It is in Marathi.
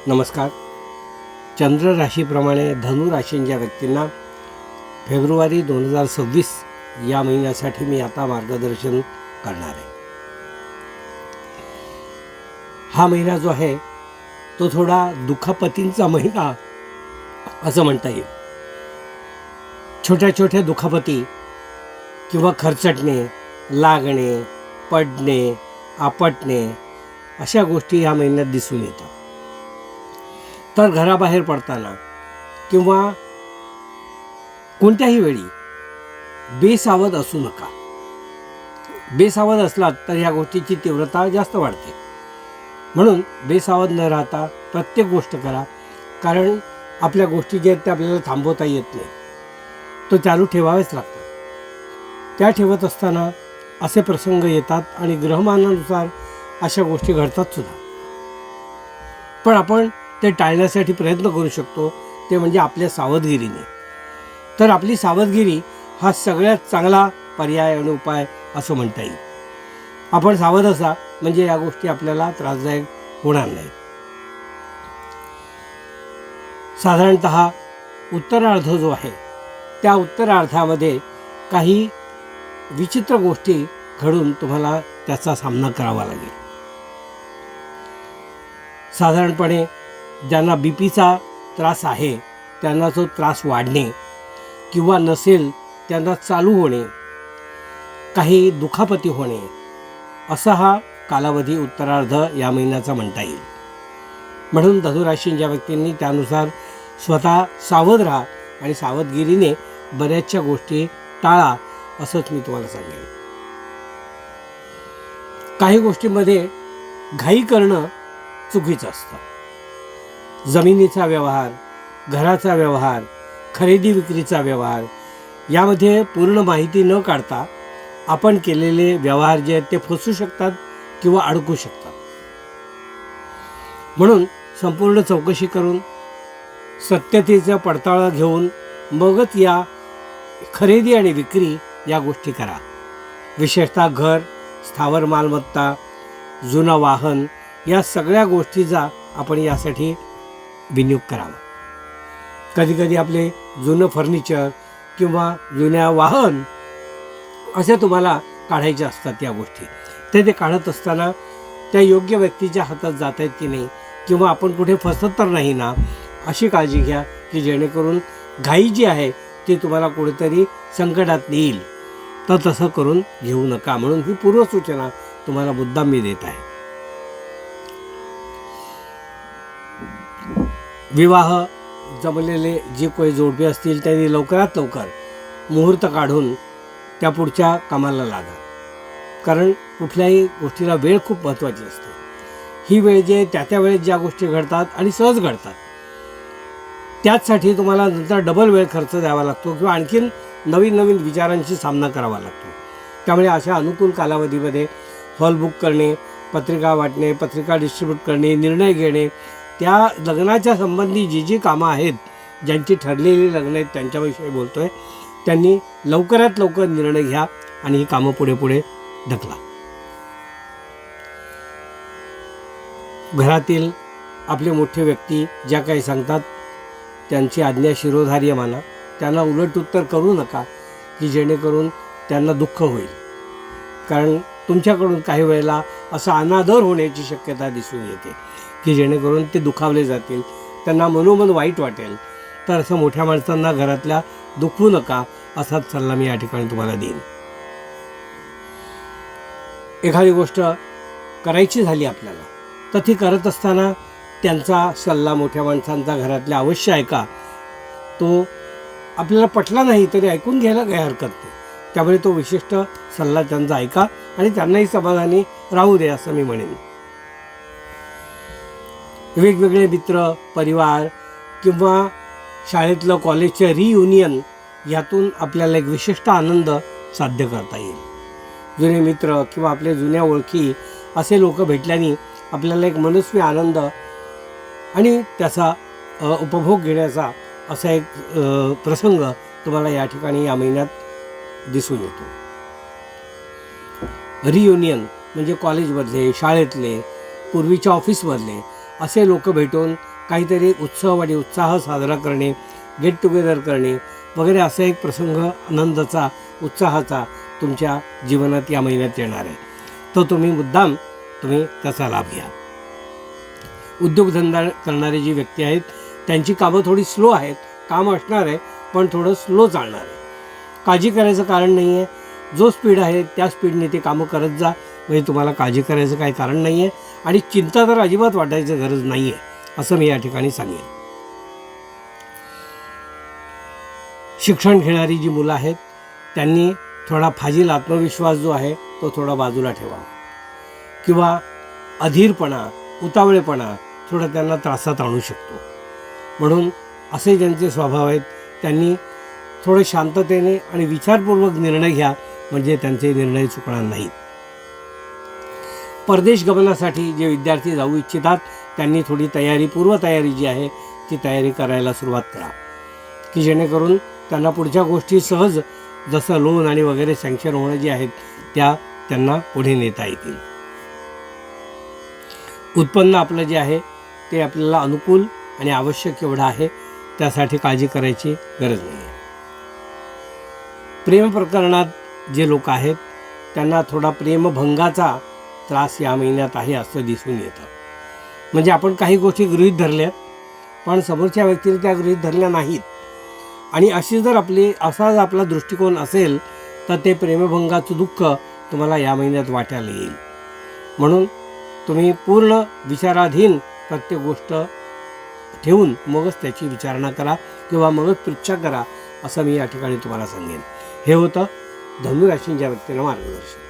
नमस्कार. चंद्र राशीप्रमाणे धनु राशींच्या व्यक्तींना फेब्रुवारी 2026 या महिन्यासाठी मी आता मार्गदर्शन करणार आहे. हा महिना जो आहे तो थोडा दुखापतींचा महिना असं म्हणता येईल. छोट्या छोट्या दुखापती किंवा खरचटणे, लागणे, पडणे, आपटणे अशा गोष्टी या महिन्यात दिसून येतात. तर घराबाहेर पडताना किंवा कोणत्याही वेळी बेसावध असू नका. बेसावध असलात तर ह्या गोष्टीची तीव्रता जास्त वाढते. म्हणून बेसावध न राहता प्रत्येक गोष्ट करा, कारण आपल्या गोष्टी ज्या आहेत त्या आपल्याला थांबवता येत नाही, तो चालू ठेवावेच लागतात. त्या ठेवत असताना असे प्रसंग येतात आणि ग्रहमानानुसार अशा गोष्टी घडतात सुद्धा. पण आपण ते टाळण्यासाठी प्रयत्न करू शकतो, ते म्हणजे आपल्या सावधगिरीने. तर आपली सावधगिरी हा सगळ्यात चांगला पर्याय आणि उपाय असं म्हणता येईल. आपण सावध असा म्हणजे या गोष्टी आपल्याला त्रासदायक होणार नाहीत. साधारणतः उत्तरार्ध जो आहे त्या उत्तरार्धामध्ये काही विचित्र गोष्टी घडून तुम्हाला त्याचा सामना करावा लागेल. साधारणपणे ज्यांना बीपीचा त्रास आहे त्यांना तो त्रास वाढणे किंवा नसेल त्यांना चालू होणे, काही दुखापती होणे, असा हा कालावधी उत्तरार्ध या महिन्याचा म्हणता येईल. म्हणून धनुराशींच्या व्यक्तींनी त्यानुसार स्वतः सावध राहा आणि सावधगिरीने बऱ्याचशा गोष्टी टाळा असंच मी तुम्हाला सांगेन. काही गोष्टींमध्ये घाई करणं चुकीचं असतं. जमिनीचा व्यवहार, घराचा व्यवहार, खरेदी विक्रीचा व्यवहार यामध्ये पूर्ण माहिती न काढता आपण केलेले व्यवहार जे आहेत ते फसू शकतात किंवा अडकू शकतात. म्हणून संपूर्ण चौकशी करून सत्यतेचं पडताळा घेऊन मगच या खरेदी आणि विक्री या गोष्टी करा. विशेषतः घर, स्थावर मालमत्ता, जुनं वाहन या सगळ्या गोष्टीचा आपण यासाठी विनियोग करावा. कधीकधी आपले जुनं फर्निचर किंवा जुन्या वाहन असे तुम्हाला काढायचे असतात या गोष्टी. ते काढत असताना त्या योग्य व्यक्तीच्या हातात जात आहेत की नाही किंवा आपण कुठे फसत तर नाही ना, अशी काळजी घ्या की जेणेकरून घाई जी आहे ती तुम्हाला कुठेतरी संकटात येईल. तर तसं करून घेऊ नका. म्हणून ही पूर्वसूचना तुम्हाला मुद्दाम मी देत आहे. विवाह जमलेले जे काही जोडपे असतील त्यांनी लवकरात लवकर मुहूर्त काढून त्या पुढच्या कामाला लागा. कारण कुठल्याही गोष्टीला वेळ खूप महत्त्वाची असते. ही वेळ जे त्या वेळेत ज्या गोष्टी घडतात आणि सहज घडतात त्याचसाठी तुम्हाला नंतर डबल वेळ खर्च द्यावा लागतो किंवा आणखीन नवीन नवीन विचारांशी सामना करावा लागतो. त्यामुळे अशा अनुकूल कालावधीमध्ये हॉल बुक करणे, पत्रिका वाटणे, पत्रिका डिस्ट्रीब्यूट करणे, निर्णय घेणे, त्या लग्नाच्या संबंधी जी कामं आहेत, ज्यांची ठरलेली लग्न आहेत त्यांच्याविषयी बोलतो आहे, त्यांनी लवकरात लवकर निर्णय घ्या आणि ही कामं पुढे पुढे ढकला. घरातील आपले मोठे व्यक्ती ज्या काही सांगतात त्यांची आज्ञा शिरोधार्य माना. त्यांना उलट उत्तर करू नका की जेणेकरून त्यांना दुःख होईल. कारण तुमच्याकडून काही वेळेला असा अनादर होण्याची शक्यता दिसून येते की जेणेकरून ते दुखावले जातील, त्यांना मनोमन वाईट वाटेल. तर असं मोठ्या माणसांना घरातल्या दुखवू नका असाच सल्ला मी या ठिकाणी तुम्हाला देईन. एखादी गोष्ट करायची झाली आपल्याला तर ती करत असताना त्यांचा सल्ला, मोठ्या माणसांचा घरातल्या अवश्य ऐका. तो आपल्याला पटला नाही तरी ऐकून घ्यायला काही हरकत नाही. त्यामुळे तो विशिष्ट सल्ला त्यांचा ऐका आणि त्यांनाही समाधानी राहू दे असं मी म्हणेन. वेगवेगळे मित्र, परिवार किंवा शाळेतलं, कॉलेजचं रियुनियन यातून आपल्याला एक विशिष्ट आनंद साध्य करता येईल. जुने मित्र किंवा आपले जुन्या ओळखी असे लोक भेटल्याने आपल्याला एक मनस्वी आनंद आणि त्याचा उपभोग घेण्याचा असा एक प्रसंग तुम्हाला या ठिकाणी या महिन्यात दिसून येतो. रियुनियन म्हणजे कॉलेजमधले, शाळेतले, पूर्वीच्या ऑफिसमधले असे लोक भेटून काहीतरी उत्सव आणि उत्साह साजरा करणे, गेट टुगेदर करणे वगैरे असा एक प्रसंग आनंदाचा, उत्साहाचा तुमच्या जीवनात या महिन्यात येणार आहे. तो मुद्दाम तुम्ही त्याचा लाभ घ्या. उद्योगधंदा करणारे जी व्यक्ती आहेत त्यांची कामं थोडी स्लो आहेत. काम असणार आहे पण थोडं स्लो चालणार आहे. काळजी करायचं कारण नाही आहे. जो स्पीड आहे त्या स्पीडने ते कामं करत जा. म्हणजे तुम्हाला काळजी करायचं काही कारण नाही आहे आणि चिंता तर अजिबात वाटायची गरज नाही आहे असं मी या ठिकाणी सांगेन. शिक्षण घेणारी जी मुलं आहेत त्यांनी थोडा फाजील आत्मविश्वास जो आहे तो थोडा बाजूला ठेवा किंवा अधीरपणा, उतावळेपणा थोडा त्यांना त्रासात आणू शकतो. म्हणून असे ज्यांचे स्वभाव आहेत त्यांनी थोडे शांततेने आणि विचारपूर्वक निर्णय घ्या, म्हणजे त्यांचे निर्णय चुकणार नाहीत. परदेश गमनासाठी जे विद्यार्थी जाऊ इच्छितात त्यांनी थोडी पूर्वतयारी जी आहे ती तयारी करायला सुरुवात करा की जेणेकरून त्यांना पुढच्या गोष्टी सहज, जसं लोन आणि वगैरे सँक्शन होणं जे आहेत त्या त्यांना पुढे नेता येतील. उत्पन्न आपलं जे आहे ते आपल्याला अनुकूल आणि आवश्यक एवढं आहे, त्यासाठी काळजी करायची गरज नाही आहे. प्रेम प्रकरणात जे लोक आहेत त्यांना थोडा प्रेमभंगाचा त्रास या महिन्यात आहे असं दिसून येतं. म्हणजे आपण काही गोष्टी गृहीत धरल्यात पण समोरच्या व्यक्तीने त्या गृहीत धरल्या नाहीत आणि अशी जर असा जर आपला दृष्टिकोन असेल तर ते प्रेमभंगाचं दुःख तुम्हाला या महिन्यात वाट्याला येईल. म्हणून तुम्ही पूर्ण विचाराधीन प्रत्येक गोष्ट ठेवून मगच त्याची विचारणा करा किंवा मगच परीक्षा करा असं मी या ठिकाणी तुम्हाला सांगेन. हे होतं धनुराशींच्या व्यक्तीला मार्गदर्शन.